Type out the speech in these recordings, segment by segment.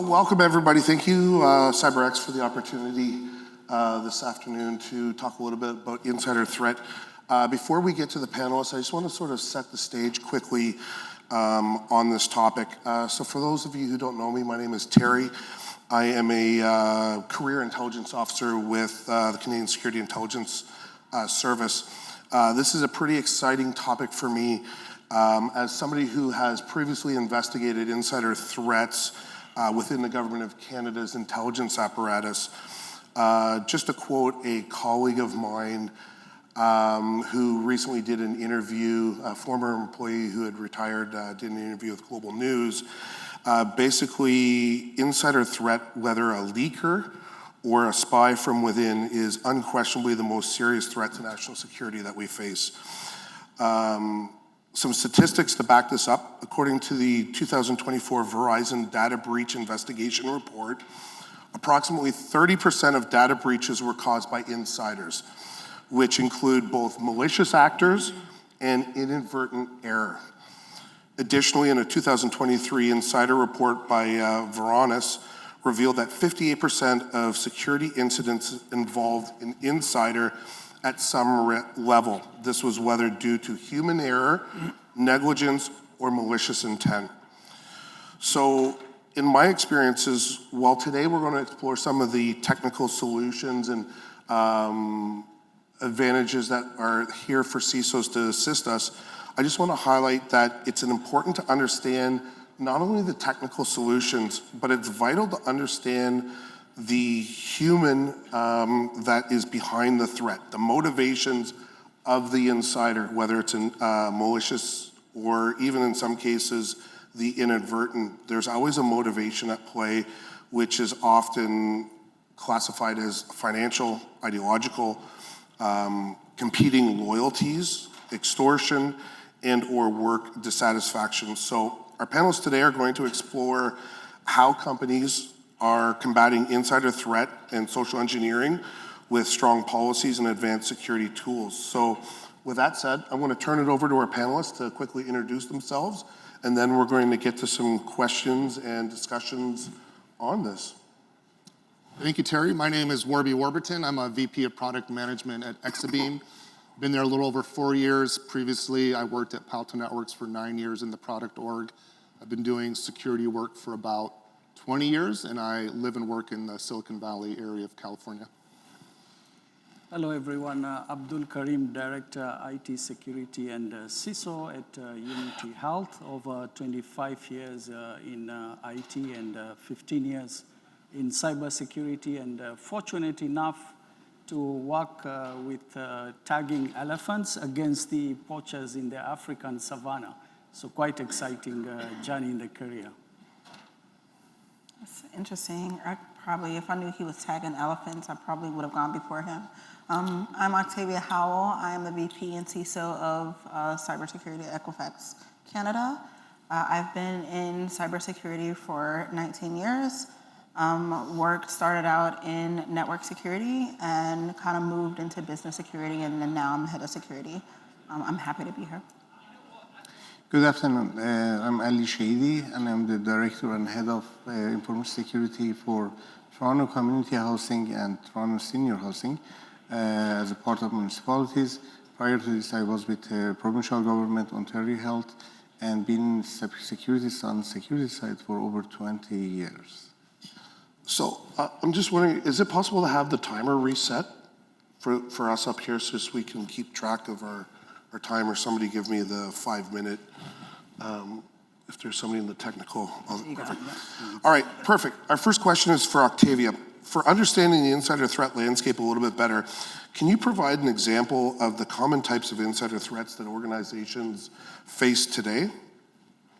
welcome everybody. Thank you, CyberX, for the opportunity this afternoon to talk a little bit about insider threat. Before we get to the panelists, I just want to sort of set the stage quickly on this topic. So for those of you who don't know me, my name is Terry. I am a career intelligence officer with the Canadian Security Intelligence Service. This is a pretty exciting topic for me as somebody who has previously investigated insider threats within the Government of Canada's intelligence apparatus. Just to quote a colleague of mine who recently did an interview, a former employee who had retired, did an interview with Global News. Basically, insider threat, whether a leaker or a spy from within, is unquestionably the most serious threat to national security that we face. Some statistics to back this up. According to the 2024 Verizon Data Breach Investigation Report, approximately 30% of data breaches were caused by insiders, which include both malicious actors and inadvertent error. Additionally, in a 2023 insider report by Veronis, revealed that 58% of security incidents involved an insider at some level. This was whether due to human error, negligence, or malicious intent. So in my experiences, while today we're going to explore some of the technical solutions and advantages that are here for CISOs to assist us, I just want to highlight that it's important to understand not only the technical solutions, but it's vital to understand the human that is behind the threat, the motivations of the insider, whether it's malicious or even in some cases, the inadvertent. There's always a motivation at play, which is often classified as financial, ideological, competing loyalties, extortion, and or work dissatisfaction. So our panelists today are going to explore how companies are combating insider threat and social engineering with strong policies and advanced security tools. So with that said, I'm going to turn it over to our panelists to quickly introduce themselves, and then we're going to get to some questions and discussions on this. Thank you, Terry. My name is Warby Warburton. I'm a VP of Product Management at Exabeam. Been there a little over 4 years. Previously, I worked at Palo Alto Networks for 9 years in the product org. I've been doing security work for about 20 years, and I live and work in the Silicon Valley area of California. Hello, everyone. Abdul Karim, Director, IT Security and CISO at Unity Health. Over 25 years in IT and 15 years in cybersecurity, and fortunate enough to work with tagging elephants against the poachers in the African savannah. So quite exciting journey in the career. That's interesting. If I knew he was tagging elephants, I probably would have gone before him. I'm Octavia Howell. I am the VP and CISO of cybersecurity at Equifax Canada. I've been in cybersecurity for 19 years. Started out in network security and kind of moved into business security, and then now I'm head of security. I'm happy to be here. Good afternoon. I'm Ali Shahidi, and I'm the Director and Head of Information Security for Toronto Community Housing and Toronto Senior Housing as a part of municipalities. Prior to this, I was with provincial government, Ontario Health, and been in security on security side for over 20 years. So I'm just wondering, is it possible to have the timer reset for us up here so we can keep track of our time, or somebody give me the 5-minute, if there's somebody in the technical. Perfect. All right, perfect. Our first question is for Octavia. For understanding the insider threat landscape a little bit better, can you provide an example of the common types of insider threats that organizations face today?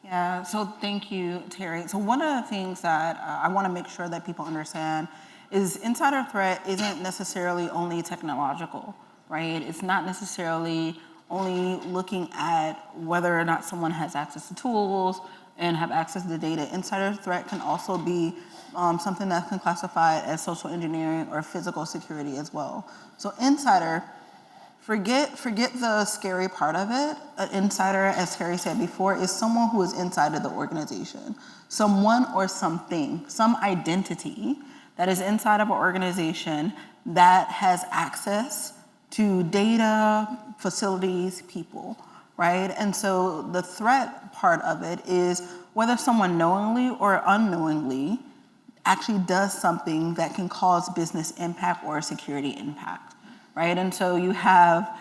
Yeah, so thank you, Terry. So one of the things that I want to make sure that people understand is insider threat isn't necessarily only technological, right? It's not necessarily only looking at whether or not someone has access to tools and have access to the data. Insider threat can also be something that can classify as social engineering or physical security as well. So insider forget the scary part of it. An insider, as Terry said before, is someone who is inside of the organization. Someone or something, some identity that is inside of an organization that has access to data, facilities, people, right? And so the threat part of it is whether someone knowingly or unknowingly actually does something that can cause business impact or security impact, right? And so you have,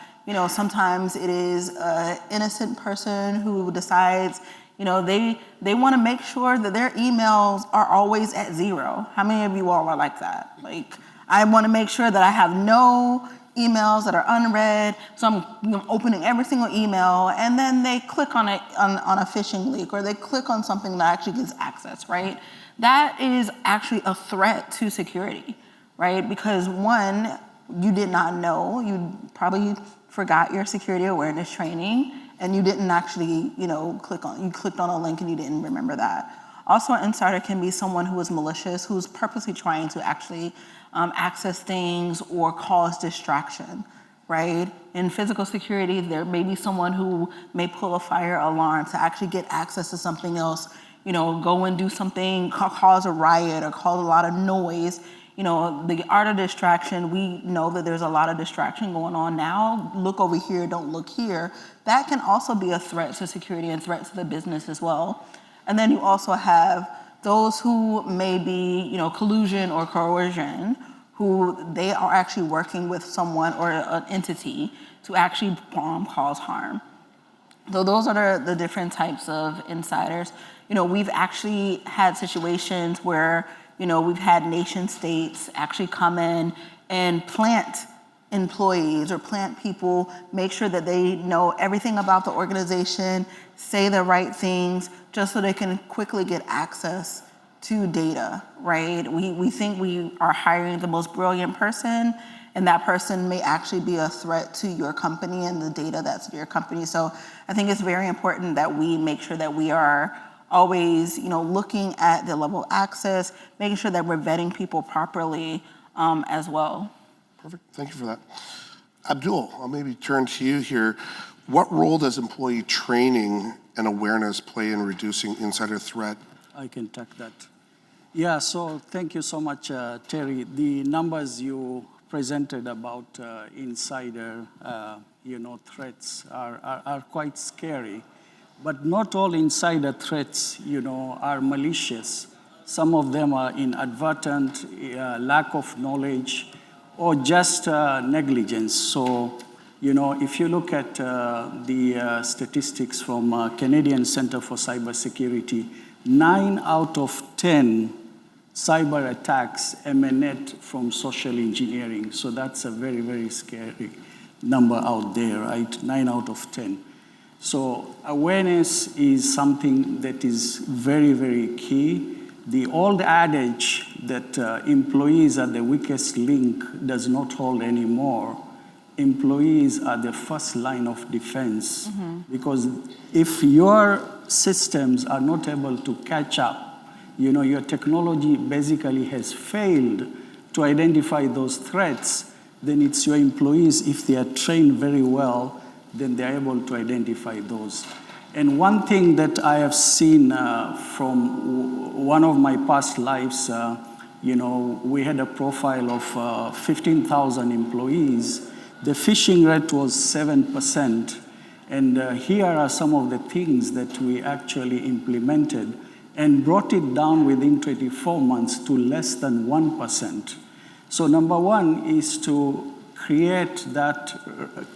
sometimes it is an innocent person who decides, they want to make sure that their emails are always at 0. How many of you all are like that? Like, I want to make sure that I have no emails that are unread, so I'm opening every single email, and then they click on it on a phishing link, or they click on something that actually gives access, right? That is actually a threat to security, right? Because one, you did not know, you probably forgot your security awareness training, and you didn't actually, you clicked on a link and you didn't remember that. Also, an insider can be someone who is malicious, who's purposely trying to actually access things or cause distraction, right? In physical security, there may be someone who may pull a fire alarm to actually get access to something else, go and do something, cause a riot or cause a lot of noise. The art of distraction, we know that there's a lot of distraction going on now. Look over here, don't look here. That can also be a threat to security and threat to the business as well. And then you also have those who may be, collusion or coercion, who they are actually working with someone or an entity to actually cause harm. So those are the different types of insiders. We've actually had situations where, we've had nation states actually come in and plant employees or plant people, make sure that they know everything about the organization, say the right things, just so they can quickly get access to data, right? We think we are hiring the most brilliant person, and that person may actually be a threat to your company and the data that's in your company. So I think it's very important that we make sure that we are always, looking at the level of access, making sure that we're vetting people properly as well. Perfect, thank you for that. Abdul, I'll maybe turn to you here. What role does employee training and awareness play in reducing insider threat? I can take that. Yeah, so thank you so much, Terry. The numbers you presented about insider, threats are quite scary. But not all insider threats, are malicious. Some of them are inadvertent, lack of knowledge, or just negligence. So, if you look at the statistics from Canadian Center for Cybersecurity, 9 out of 10 cyber attacks emanate from social engineering. So that's a very, very scary number out there, right? 9 out of 10. So awareness is something that is very, very key. The old adage that employees are the weakest link does not hold anymore. Employees are the first line of defense, because if your systems are not able to catch up, your technology basically has failed to identify those threats, then it's your employees, if they are trained very well, then they're able to identify those. And one thing that I have seen from one of my past lives, we had a profile of 15,000 employees. The phishing rate was 7%. And here are some of the things that we actually implemented and brought it down within 24 months to less than 1%. So number one is to create that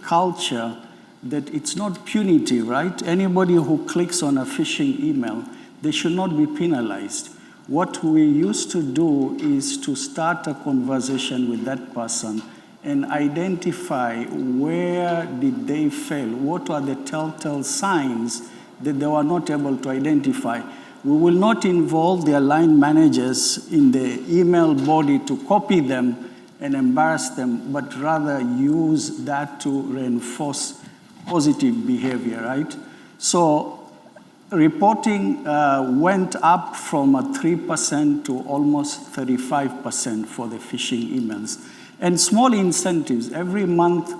culture that it's not punitive, right? Anybody who clicks on a phishing email, they should not be penalized. What we used to do is to start a conversation with that person and identify where did they fail, what are the telltale signs that they were not able to identify. We will not involve their line managers in the email body to copy them and embarrass them, but rather use that to reinforce positive behavior, right? So reporting went up from 3% to almost 35% for the phishing emails. And small incentives. Every month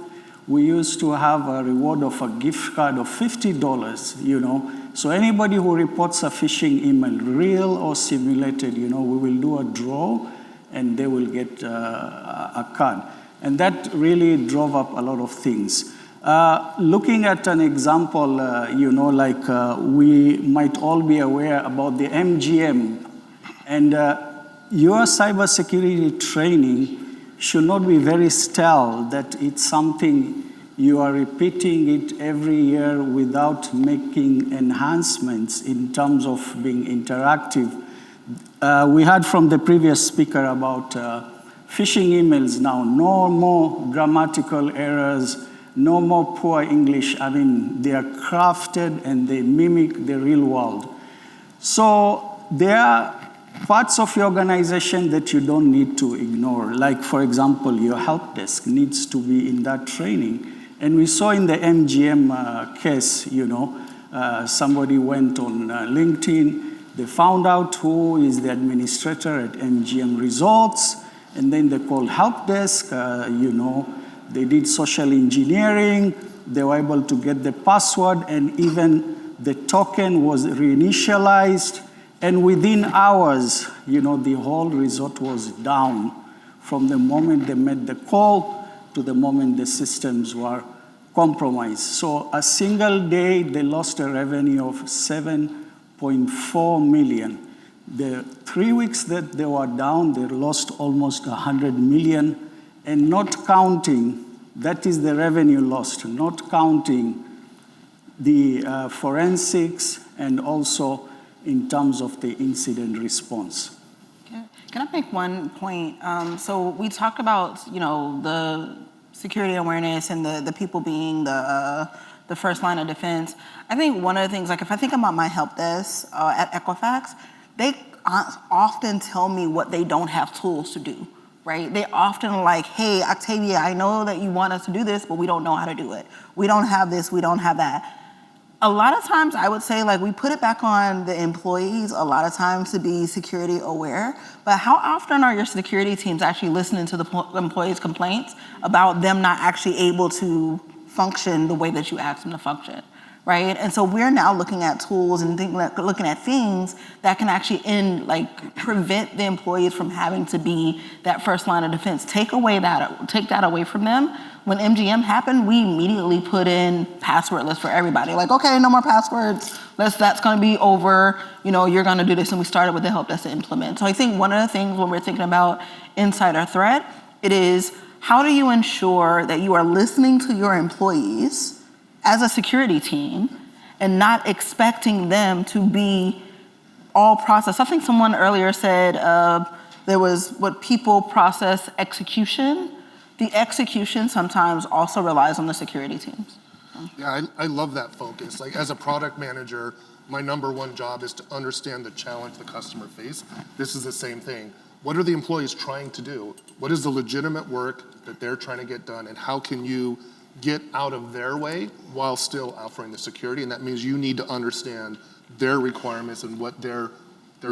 we used to have a reward of a gift card of $50, you know. So anybody who reports a phishing email, real or simulated, you know, we will do a draw and they will get a card. And that really drove up a lot of things. Looking at an example, you know, like we might all be aware about the MGM. And your cybersecurity training should not be very stale, that it's something you are repeating it every year without making enhancements in terms of being interactive. We heard from the previous speaker about phishing emails now. No more grammatical errors, no more poor English. I mean, they are crafted and they mimic the real world. So there are parts of your organization that you don't need to ignore. Like, for example, your help desk needs to be in that training. And we saw in the MGM case, you know, somebody went on LinkedIn, they found out who is the administrator at MGM Resorts, and then they called help desk, you know, they did social engineering, they were able to get the password, and even the token was reinitialized, and within hours, you know, the whole resort was down from the moment they made the call to the moment the systems were compromised. So a single day, they lost a revenue of $7.4 million. The 3 weeks that they were down, they lost almost $100 million, and not counting, that is the revenue lost, not counting the forensics and also in terms of the incident response. Can I make one point? So we talked about, you know, the security awareness and the people being the first line of defense. I think one of the things, like if I think about my help desk at Equifax, they often tell me what they don't have tools to do, right? They often are like, hey, Octavia, I know that you want us to do this, but we don't know how to do it. We don't have this, we don't have that. A lot of times I would say, like, we put it back on the employees a lot of times to be security aware, but how often are your security teams actually listening to the employees' complaints about them not actually able to function the way that you ask them to function, right? And so we're now looking at tools and looking at things that can actually prevent the employees from having to be that first line of defense. Take that away from them. When MGM happened, we immediately put in password lists for everybody. Like, okay, no more passwords. That's going to be over. You know, you're going to do this. And we started with the help desk to implement. So I think one of the things when we're thinking about insider threat, it is how do you ensure that you are listening to your employees as a security team and not expecting them to be all process. I think someone earlier said there was what people process execution. The execution sometimes also relies on the security teams. Yeah, I love that focus. Like, as a product manager, my number one job is to understand the challenge the customer face. This is the same thing. What are the employees trying to do? What is the legitimate work that they're trying to get done, and how can you get out of their way while still offering the security? And that means you need to understand their requirements and what their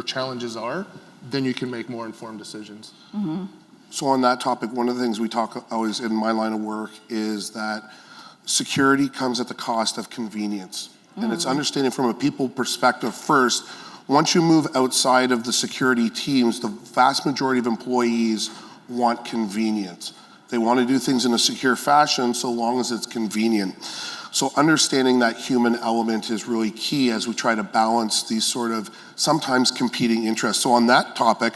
challenges are. Then you can make more informed decisions. Mm-hmm. So on that topic, one of the things we talk always in my line of work is that security comes at the cost of convenience. And it's understanding from a people perspective first. Once you move outside of the security teams, the vast majority of employees want convenience. They want to do things in a secure fashion so long as it's convenient. So understanding that human element is really key as we try to balance these sort of sometimes competing interests. So on that topic,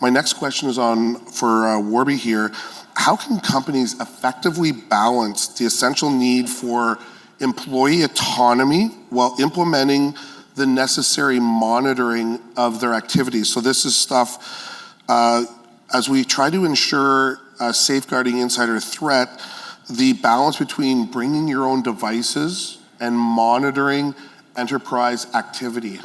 my next question is for Warby here. How can companies effectively balance the essential need for employee autonomy while implementing the necessary monitoring of their activities? So this is stuff, as we try to ensure safeguarding insider threat, the balance between bringing your own devices and monitoring enterprise activity.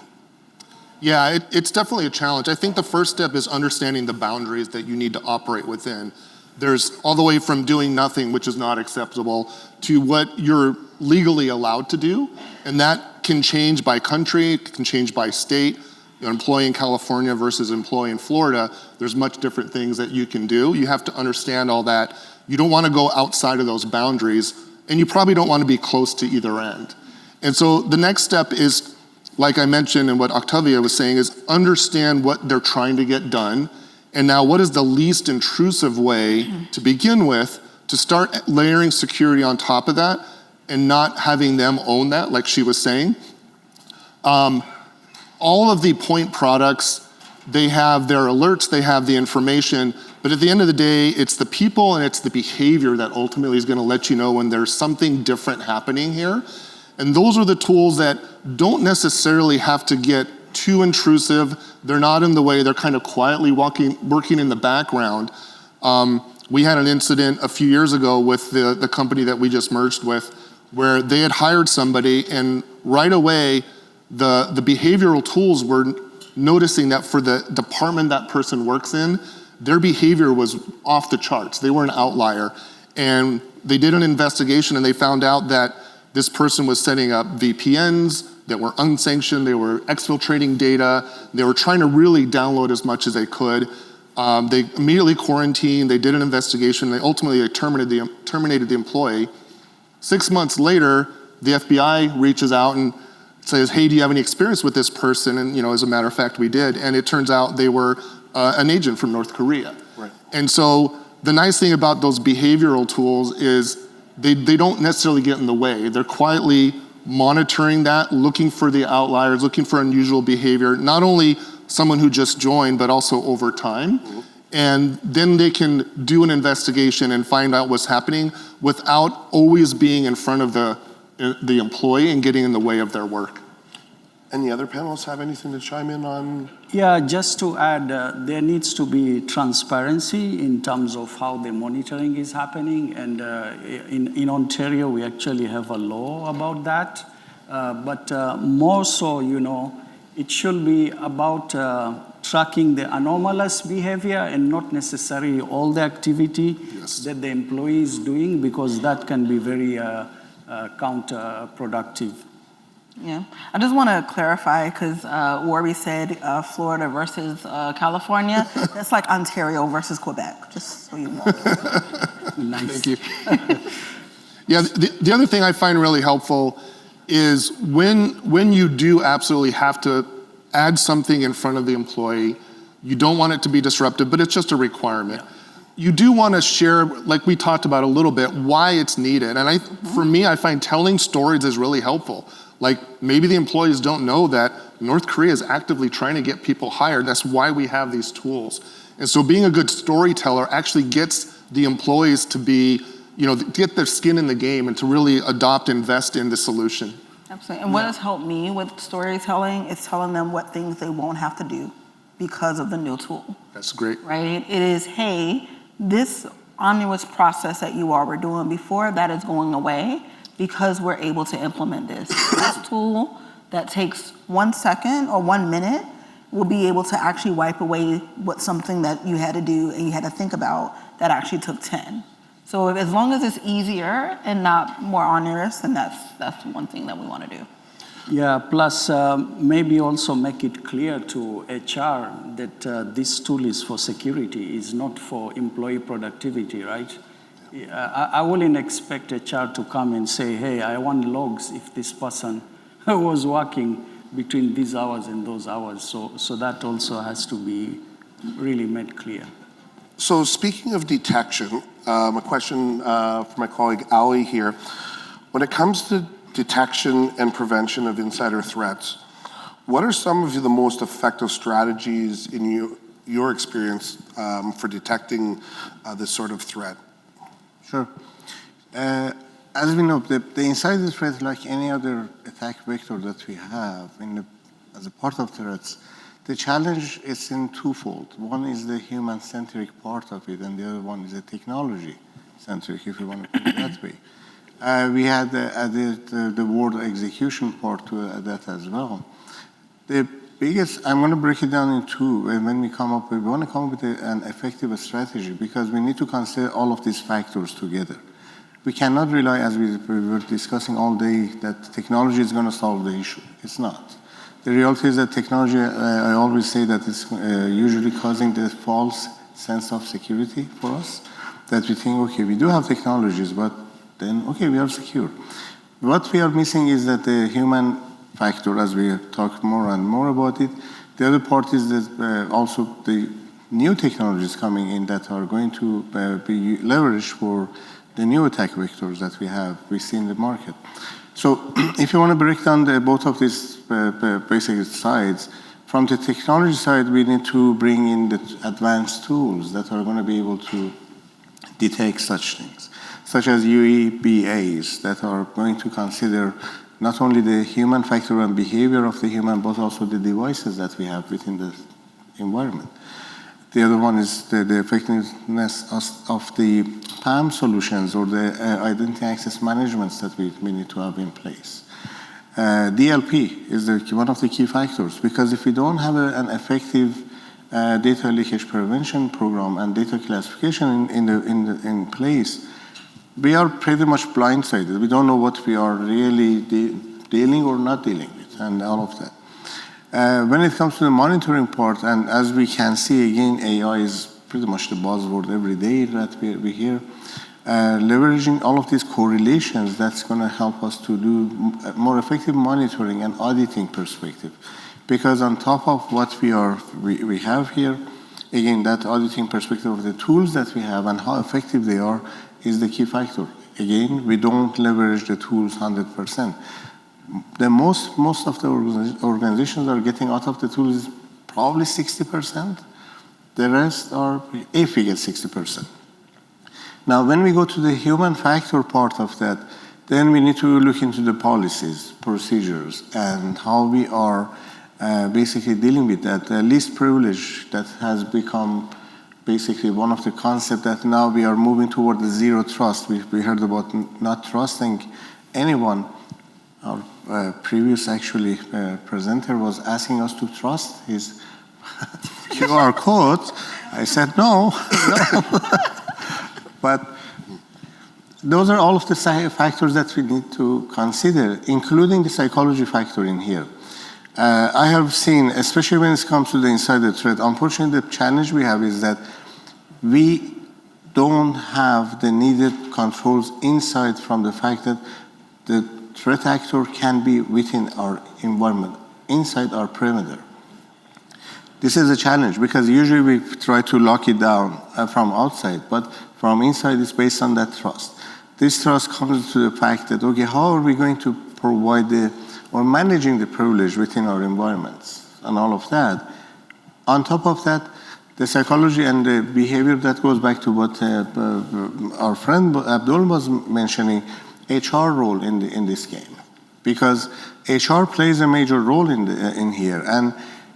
Yeah, it's definitely a challenge. I think the first step is understanding the boundaries that you need to operate within. There's all the way from doing nothing, which is not acceptable, to what you're legally allowed to do. And that can change by country, it can change by state. employee in California versus employee in Florida, there's much different things that you can do. You have to understand all that. You don't want to go outside of those boundaries, and you probably don't want to be close to either end. And so the next step is, like I mentioned and what Octavia was saying, is understand what they're trying to get done, and now what is the least intrusive way to begin with to start layering security on top of that and not having them own that, like she was saying. All of the point products, they have their alerts, they have the information, but at the end of the day, it's the people and it's the behavior that ultimately is gonna let you know when there's something different happening here. And those are the tools that don't necessarily have to get too intrusive. They're not in the way, they're kind of quietly working in the background. We had an incident a few years ago with the company that we just merged with, where they had hired somebody, and right away, the behavioral tools were noticing that for the department that person works in, their behavior was off the charts. They were an outlier. And they did an investigation and they found out that this person was setting up VPNs that were unsanctioned, they were exfiltrating data, they were trying to really download as much as they could. They immediately quarantined, they did an investigation, they ultimately terminated the employee. 6 months later, the FBI reaches out and says, hey, do you have any experience with this person? And as a matter of fact, we did. And it turns out they were an agent from North Korea. Right. And so the nice thing about those behavioral tools is they don't necessarily get in the way. They're quietly monitoring that, looking for the outliers, looking for unusual behavior, not only someone who just joined, but also over time. Mm-hmm. And then they can do an investigation and find out what's happening without always being in front of the employee and getting in the way of their work. Any other panelists have anything to chime in on? Yeah, just to add, there needs to be transparency in terms of how the monitoring is happening. And in Ontario, we actually have a law about that. But more so, it should be about tracking the anomalous behavior and not necessarily all the activity that the employee is doing, because that can be very counterproductive. Yeah, I just want to clarify, because Warby said Florida versus California. That's like Ontario versus Quebec, just so you know. Nice. Thank you. Yeah, the other thing I find really helpful is when you do absolutely have to add something in front of the employee, you don't want it to be disruptive, but it's just a requirement. Yeah. You do want to share, like we talked about a little bit, why it's needed. And for me, I find telling stories is really helpful. Like, maybe the employees don't know that North Korea is actively trying to get people hired. That's why we have these tools. And so being a good storyteller actually gets the employees to be, get their skin in the game and to really invest in the solution. Absolutely. And what has helped me with storytelling is telling them what things they won't have to do because of the new tool. That's great. Right? It is, hey, this onerous process that you all were doing before, that is going away, because we're able to implement this. This tool that takes 1 second or 1 minute will be able to actually wipe away something that you had to do and you had to think about that actually took 10. So as long as it's easier and not more onerous, then that's one thing that we want to do. Yeah, plus maybe also make it clear to HR that this tool is for security, is not for employee productivity, right? I wouldn't expect HR to come and say, hey, I want logs if this person was working between these hours and those hours. So that also has to be really made clear. So speaking of detection, a question for my colleague Ali here. When it comes to detection and prevention of insider threats, what are some of the most effective strategies in your experience for detecting this sort of threat? Sure. As we know, the insider threat, like any other attack vector that we have as a part of threats, the challenge is in twofold. One is the human-centric part of it, and the other one is the technology-centric, if you want to put it that way. We had added the word execution part to that as well. The biggest, I'm going to break it down in two. And when we want to come up with an effective strategy, because we need to consider all of these factors together. We cannot rely, as we were discussing all day, that technology is going to solve the issue. It's not. The reality is that technology, I always say that it's usually causing the false sense of security for us, that we think, okay, we do have technologies, but then, okay, we are secure. What we are missing is that the human factor, as we talk more and more about it. The other part is that also the new technologies coming in that are going to be leveraged for the new attack vectors that we see in the market. So if you want to break down both of these basic sides, from the technology side, we need to bring in the advanced tools that are going to be able to detect such things, such as UEBAs that are going to consider not only the human factor and behavior of the human, but also the devices that we have within the environment. The other one is the effectiveness of the PAM solutions or the identity access managements that we need to have in place. DLP is one of the key factors, because if we don't have an effective data leakage prevention program and data classification in place, we are pretty much blindsided. We don't know what we are really dealing or not dealing with, and all of that. When it comes to the monitoring part, and as we can see again, AI is pretty much the buzzword every day that we hear. Leveraging all of these correlations, that's going to help us to do more effective monitoring and auditing perspective. Because on top of what we have here, again, that auditing perspective of the tools that we have and how effective they are is the key factor. Again, we don't leverage the tools 100%. The most of the organizations are getting out of the tools is probably 60%. The rest are, if we get 60%. Now, when we go to the human factor part of that, then we need to look into the policies, procedures, and how we are basically dealing with that. Least privilege that has become basically one of the concepts that now we are moving toward the zero trust. We heard about not trusting anyone. Our previous actually presenter was asking us to trust his QR code. I said no. But those are all of the factors that we need to consider, including the psychology factor in here. I have seen, especially when it comes to the insider threat, unfortunately the challenge we have is that we don't have the needed controls inside from the fact that the threat actor can be within our environment, inside our perimeter. This is a challenge because usually we try to lock it down from outside, but from inside it's based on that trust. This trust comes to the fact that, okay, how are we going to provide or managing the privilege within our environments and all of that. On top of that, the psychology and the behavior that goes back to what our friend Abdul was mentioning, HR role in this game. Because HR plays a major role in here. And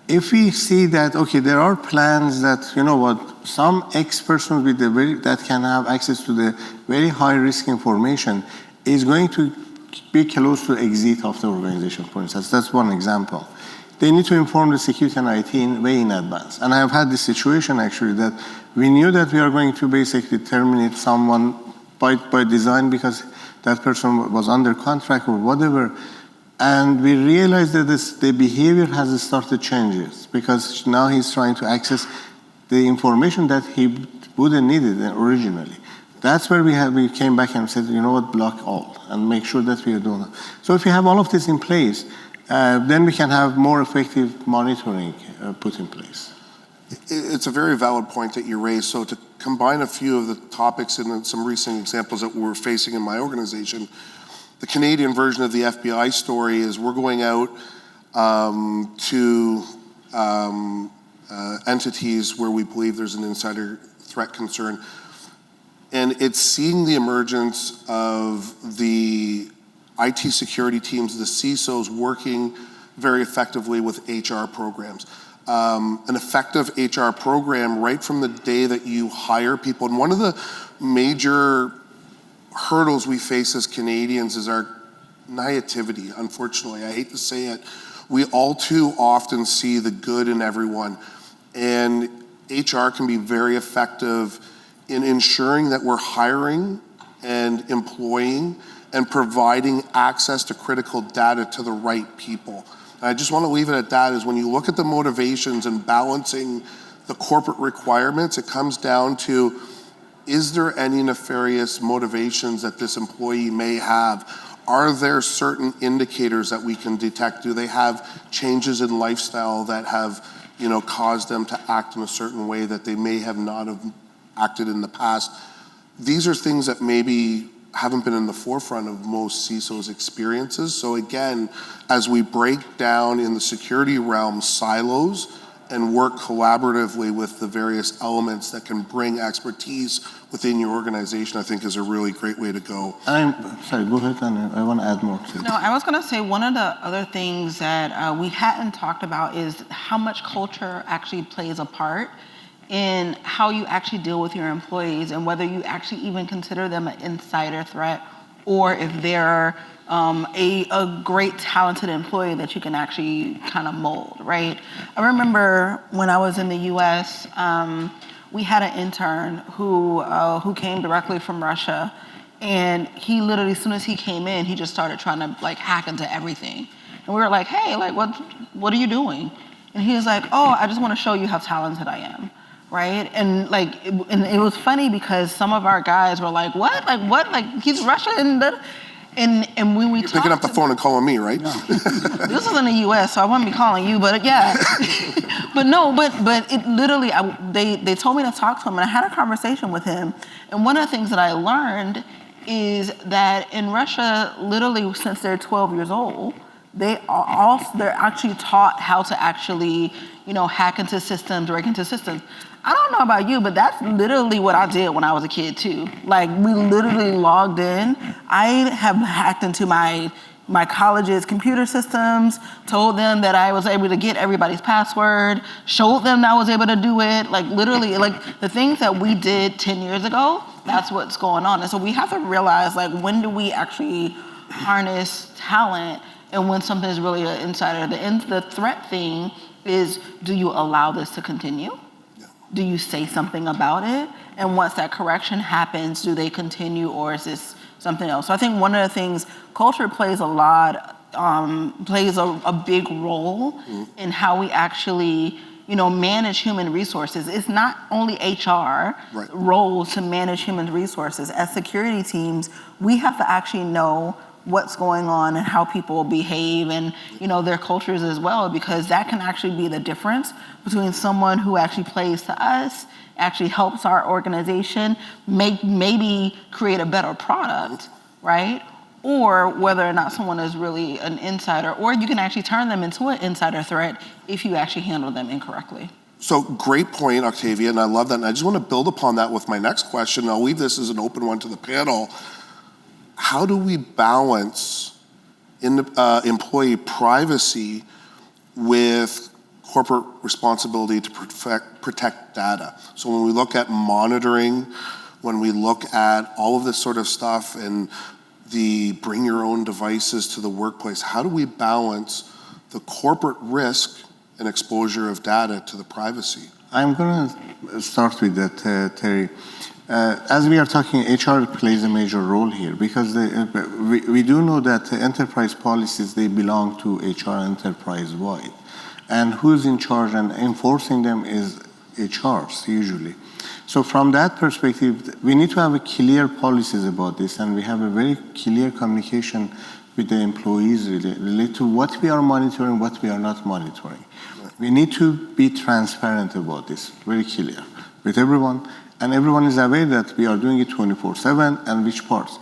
if we see that, okay, there are plans that, you know what, some ex-person with that can have access to the very high-risk information is going to be close to exit of the organization, for instance. That's one example. They need to inform the security and IT way in advance. And I have had this situation, actually, that we knew that we are going to basically terminate someone by design because that person was under contract or whatever. And we realized that the behavior has started changes because now he's trying to access the information that he wouldn't need it originally. That's where we came back and said, you know what, block all and make sure that we are doing that. So if we have all of this in place, then we can have more effective monitoring put in place. It's a very valid point that you raised. So to combine a few of the topics and some recent examples that we're facing in my organization, the Canadian version of the FBI story is we're going out to entities where we believe there's an insider threat concern. And it's seeing the emergence of the IT security teams, the CISOs working very effectively with HR programs. An effective HR program right from the day that you hire people. And one of the major hurdles we face as Canadians is our naivety, unfortunately. I hate to say it. We all too often see the good in everyone. And HR can be very effective in ensuring that we're hiring and employing and providing access to critical data to the right people. And I just want to leave it at that, is when you look at the motivations and balancing the corporate requirements, it comes down to, is there any nefarious motivations that this employee may have? Are there certain indicators that we can detect? Do they have changes in lifestyle that have, caused them to act in a certain way that they may have not have acted in the past? These are things that maybe haven't been in the forefront of most CISOs' experiences. So again, as we break down in the security realm silos and work collaboratively with the various elements that can bring expertise within your organization, I think is a really great way to go. Sorry, go ahead, and I want to add more to it. No, I was going to say one of the other things that we hadn't talked about is how much culture actually plays a part in how you actually deal with your employees, and whether you actually even consider them an insider threat, or if they're a great talented employee that you can actually kind of mold, right? I remember when I was in the US, we had an intern who came directly from Russia, and he literally, as soon as he came in, he just started trying to hack into everything. And we were like, hey, what are you doing? And he was like, oh, I just want to show you how talented I am. Right? And it was funny because some of our guys were like, what? He's Russian? And when we You're picking up the phone and calling me, right? This is in the US, so I wouldn't be calling you, but yeah. but it literally, they told me to talk to him, and I had a conversation with him. And one of the things that I learned is that in Russia, literally since they're 12 years old, they're actually taught how to actually, hack into systems, break into systems. I don't know about you, but that's literally what I did when I was a kid too. We literally logged in. I have hacked into my college's computer systems, told them that I was able to get everybody's password, showed them that I was able to do it. Literally, the things that we did 10 years ago, that's what's going on. And so we have to realize, when do we actually harness talent, and when something is really an insider. The threat thing is, do you allow this to continue? Do you say something about it? And once that correction happens, do they continue, or is this something else? So I think one of the things, culture plays plays a big role in how we actually, manage human resources. It's not only HR role to manage human resources. As security teams, we have to actually know what's going on and how people behave, and their cultures as well, because that can actually be the difference between someone who actually plays to us, actually helps our organization maybe create a better product, right? Or whether or not someone is really an insider, or you can actually turn them into an insider threat if you actually handle them incorrectly. So great point, Octavia, and I love that. And I just want to build upon that with my next question. I'll leave this as an open one to the panel. How do we balance employee privacy with corporate responsibility to protect data? So when we look at monitoring, when we look at all of this sort of stuff and the bring your own devices to the workplace, how do we balance the corporate risk and exposure of data to the privacy? I'm going to start with that, Terry. As we are talking, HR plays a major role here, because we do know that the enterprise policies, they belong to HR enterprise-wide. And who's in charge and enforcing them is HRs, usually. So from that perspective, we need to have a clear policies about this, and we have a very clear communication with the employees related to what we are monitoring, what we are not monitoring. We need to be transparent about this, very clear, with everyone. And everyone is aware that we are doing it 24/7 and which parts.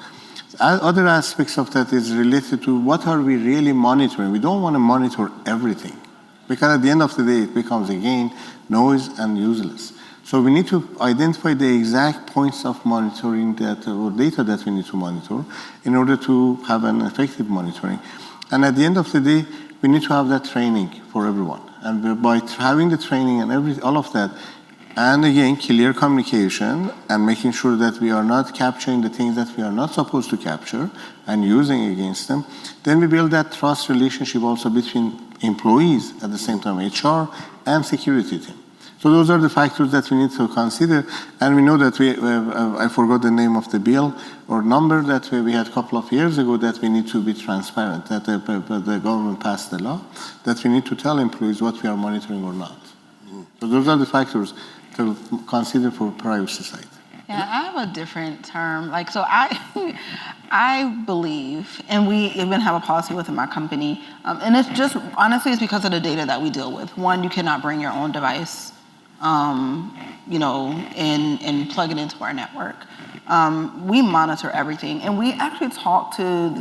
Other aspects of that is related to what are we really monitoring. We don't want to monitor everything, because at the end of the day, it becomes, again, noise and useless. So we need to identify the exact points of monitoring that, or data that we need to monitor, in order to have an effective monitoring. And at the end of the day, we need to have that training for everyone. And by having the training and all of that, and again, clear communication and making sure that we are not capturing the things that we are not supposed to capture and using against them, then we build that trust relationship also between employees, at the same time HR and security team. So those are the factors that we need to consider. And we know that I forgot the name of the bill or number that we had a couple of years ago, that we need to be transparent, that the government passed the law, that we need to tell employees what we are monitoring or not. So those are the factors to consider for privacy side. Yeah, I have a different term. Like, so I believe, and we even have a policy within my company, and it's just, honestly, it's because of the data that we deal with. One, you cannot bring your own device, you know, and plug it into our network. We monitor everything, and we actually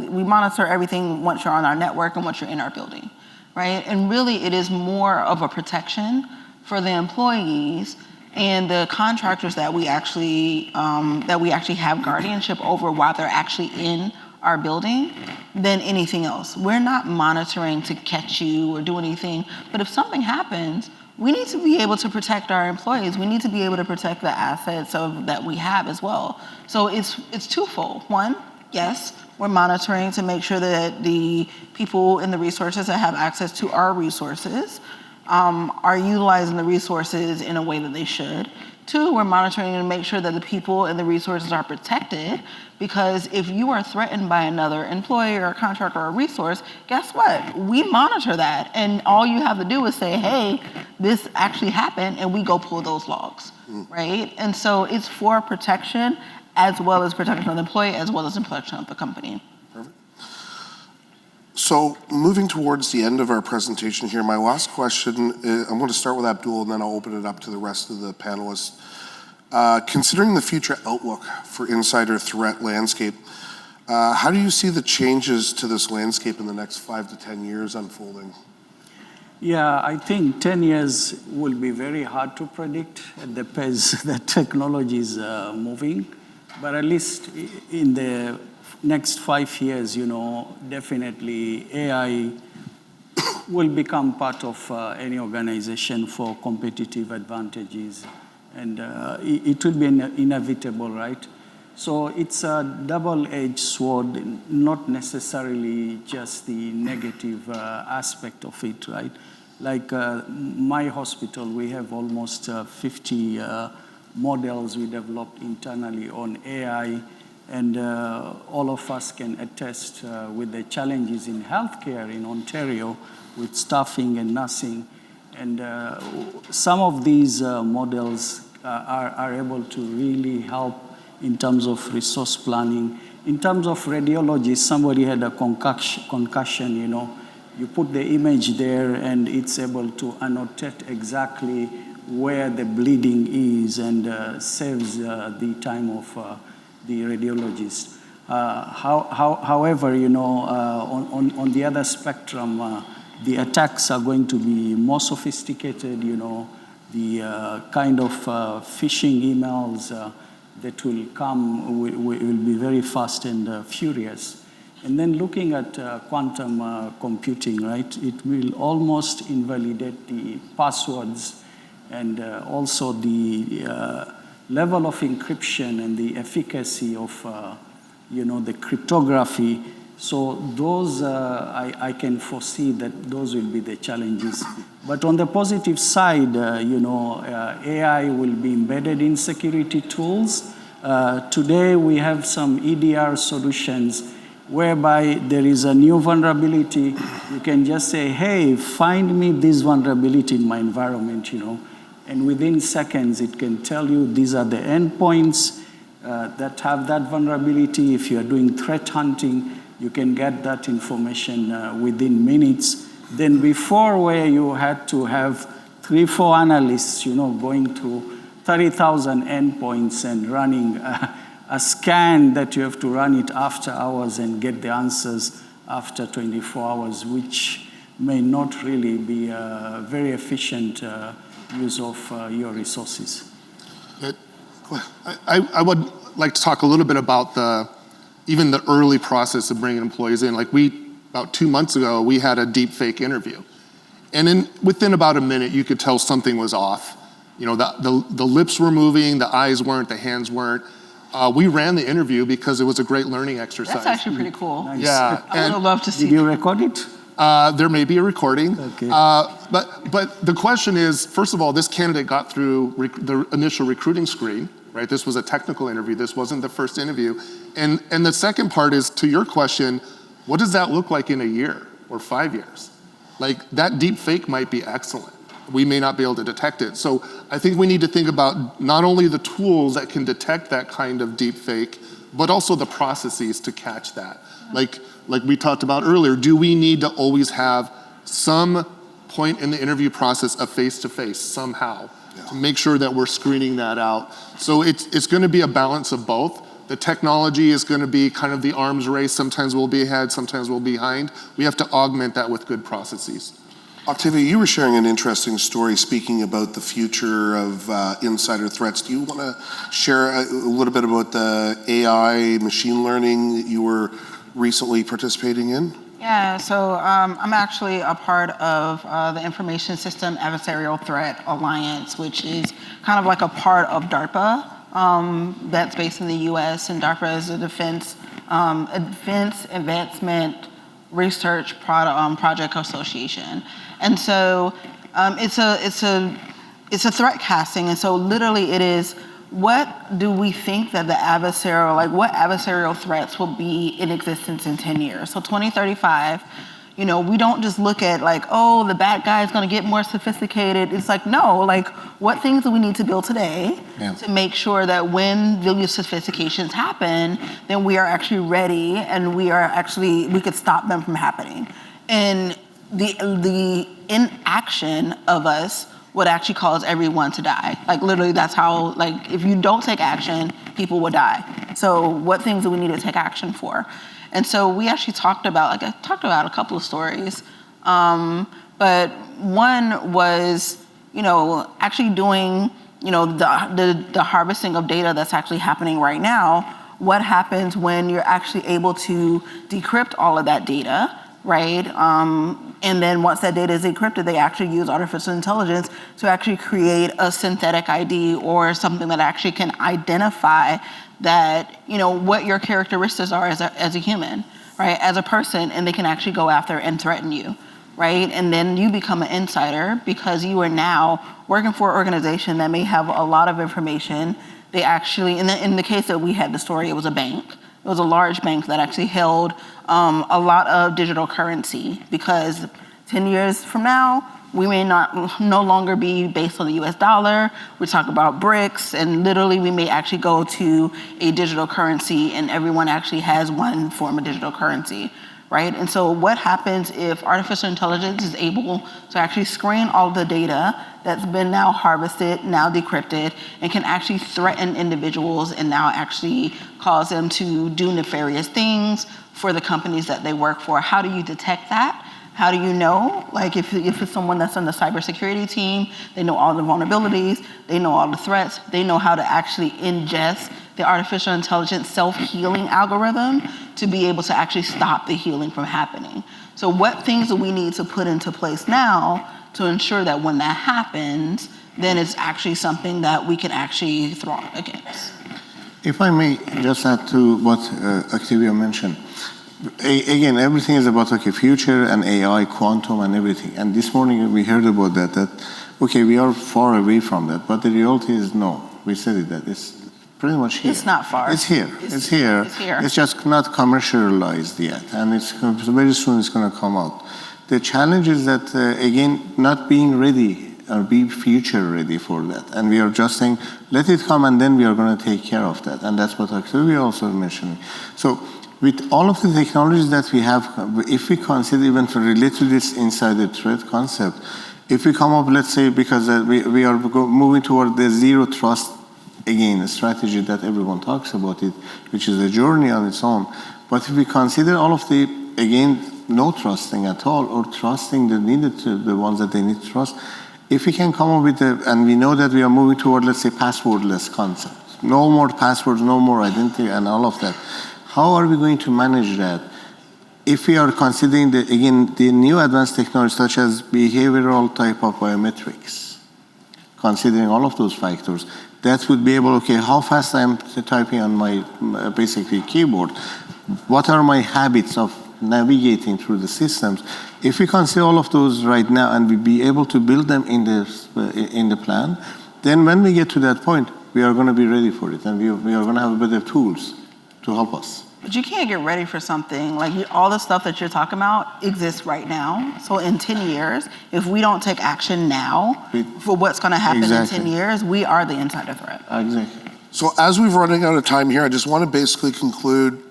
we monitor everything once you're on our network and once you're in our building, right? And really, it is more of a protection for the employees and the contractors that we actually have guardianship over while they're actually in our building than anything else. We're not monitoring to catch you or do anything, but if something happens, we need to be able to protect our employees. We need to be able to protect the assets that we have as well. So it's twofold. One, yes, we're monitoring to make sure that the people and the resources that have access to our resources are utilizing the resources in a way that they should. Two, we're monitoring to make sure that the people and the resources are protected, because if you are threatened by another employee or a contractor or a resource, guess what? We monitor that, and all you have to do is say, hey, this actually happened, and we go pull those logs, right? And so it's for protection, as well as protection of the employee, as well as protection of the company. So moving towards the end of our presentation here, my last question, I'm going to start with Abdul, and then I'll open it up to the rest of the panelists. Considering the future outlook for insider threat landscape, how do you see the changes to this landscape in the next 5 to 10 years unfolding? Yeah, I think 10 years will be very hard to predict at the pace that technology is moving. But at least in the next 5 years, you know, definitely AI will become part of any organization for competitive advantages. And it will be inevitable, right? So it's a double-edged sword, not necessarily just the negative aspect of it, right? Like my hospital, we have almost 50 models we developed internally on AI. And all of us can attest with the challenges in healthcare in Ontario with staffing and nursing. And some of these models are able to really help in terms of resource planning. In terms of radiology, somebody had a concussion, you know. You put the image there, and it's able to annotate exactly where the bleeding is, and saves the time of the radiologist. However, you know, on the other spectrum, the attacks are going to be more sophisticated, you know, the kind of phishing emails that will come will be very fast and furious. And then looking at quantum computing, right, it will almost invalidate the passwords, and also the level of encryption and the efficacy of, you know, the cryptography. So those, I can foresee that those will be the challenges. But on the positive side, you know, AI will be embedded in security tools. Today, we have some EDR solutions whereby there is a new vulnerability. You can just say, hey, find me this vulnerability in my environment, you know. And within seconds, it can tell you these are the endpoints that have that vulnerability. If you're doing threat hunting, you can get that information within minutes. Then before, where you had to have 3-4 analysts, you know, going to 30,000 endpoints and running a scan that you have to run it after hours and get the answers after 24 hours, which may not really be a very efficient use of your resources. I would like to talk a little bit about even the early process of bringing employees in. Like about 2 months ago, we had a deep fake interview. And within about a minute, you could tell something was off. You know, the lips were moving, the eyes weren't, the hands weren't. We ran the interview because it was a great learning exercise. That's actually pretty cool. Nice. Yeah. I would love to see. Did you record it? There may be a recording. Okay. But the question is, first of all, this candidate got through the initial recruiting screen, right? This was a technical interview. This wasn't the first interview. And the second part is, to your question, what does that look like in a year or 5 years? Like, that deep fake might be excellent. We may not be able to detect it. So I think we need to think about not only the tools that can detect that kind of deep fake, but also the processes to catch that. Like we talked about earlier, do we need to always have some point in the interview process of face-to-face somehow to make sure that we're screening that out? So it's gonna be a balance of both. The technology is gonna be kind of the arms race. Sometimes we'll be ahead, sometimes we'll be behind. We have to augment that with good processes. Octavia, you were sharing an interesting story speaking about the future of insider threats. Do you want to share a little bit about the AI machine learning that you were recently participating in? Yeah, so I'm actually a part of the Information System Adversarial Threat Alliance, which is kind of like a part of DARPA that's based in the US, and DARPA is a Defense Advancement Research Project Association. And so it's a threat casting, and so literally it is, what do we think that the adversarial, like what adversarial threats will be in existence in 10 years? So 2035, you know, we don't just look at like, oh, the bad guy is gonna get more sophisticated. It's like, no, like what things do we need to build today to make sure that when these sophistications happen, then we are actually ready and we could stop them from happening. And the inaction of us would actually cause everyone to die. Like literally that's how, like if you don't take action, people will die. So what things do we need to take action for? And so we actually talked about, a couple of stories. But one was, you know, actually doing, you know, the harvesting of data that's actually happening right now. What happens when you're actually able to decrypt all of that data, right? And then once that data is encrypted, they actually use artificial intelligence to actually create a synthetic ID or something that actually can identify that, you know, what your characteristics are as a human, right? As a person, and they can actually go after and threaten you, right? And then you become an insider because you are now working for an organization that may have a lot of information. They actually, in the case that we had the story, it was a bank. It was a large bank that actually held a lot of digital currency, because 10 years from now, we may no longer be based on the US dollar. We talk about BRICS, and literally we may actually go to a digital currency and everyone actually has one form of digital currency, right? And so what happens if artificial intelligence is able to actually screen all the data that's been now harvested, now decrypted, and can actually threaten individuals and now actually cause them to do nefarious things for the companies that they work for? How do you detect that? How do you know? Like if it's someone that's on the cybersecurity team, they know all the vulnerabilities, they know all the threats, they know how to actually ingest the artificial intelligence self-healing algorithm to be able to actually stop the healing from happening. So what things do we need to put into place now to ensure that when that happens, then it's actually something that we can actually throw against? If I may just add to what Octavia mentioned. Again, everything is about, okay, future and AI, quantum and everything. And this morning we heard about that, okay, we are far away from that. But the reality is no. We said it, that it's pretty much here. It's not far. It's here. It's here. It's here. It's just not commercialized yet. And it's very soon it's going to come out. The challenge is that, again, not being ready or be future ready for that. And we are just saying, let it come and then we are going to take care of that. And that's what Octavia also mentioned. So with all of the technologies that we have, if we consider even to relate to this insider threat concept, if we come up, let's say, because we are moving toward the zero trust, again, a strategy that everyone talks about it, which is a journey on its own. But if we consider all of the, again, no trusting at all, or trusting the ones that they need to trust, if we can come up with and we know that we are moving toward, let's say, passwordless concept, no more passwords, no more identity, and all of that. How are we going to manage that? If we are considering, the new advanced technologies such as behavioral type of biometrics, considering all of those factors, that would be able, okay, how fast I'm typing on my basically keyboard? What are my habits of navigating through the systems. If we can see all of those right now and we be able to build them in the plan, then when we get to that point, we are going to be ready for it, and we are going to have better tools to help us. But you can't get ready for something, like all the stuff that you're talking about exists right now. So in 10 years, if we don't take action now for what's gonna happen in 10 years, we are the insider threat. Exactly. So as we're running out of time here, I just want to basically conclude,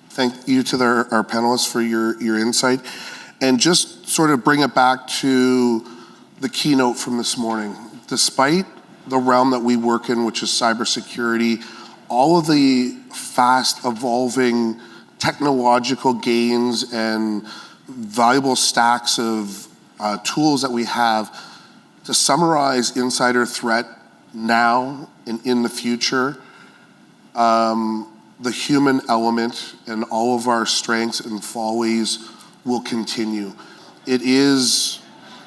thank you to our panelists for your insight, and just sort of bring it back to the keynote from this morning. Despite the realm that we work in, which is cybersecurity, all of the fast evolving technological gains and valuable stacks of tools that we have, to summarize insider threat now and in the future, the human element and all of our strengths and follies will continue. It is,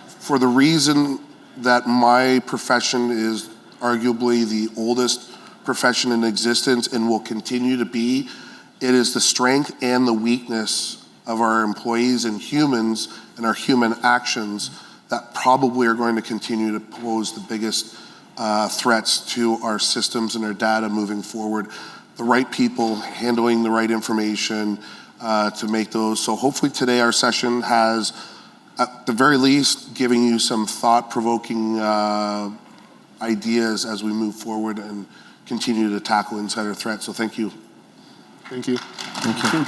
for the reason that my profession is arguably the oldest profession in existence and will continue to be, it is the strength and the weakness of our employees and humans and our human actions that probably are going to continue to pose the biggest threats to our systems and our data moving forward. The right people handling the right information to make those. So hopefully today our session has, at the very least, giving you some thought-provoking ideas as we move forward and continue to tackle insider threats. So thank you. Thank you. Thank you.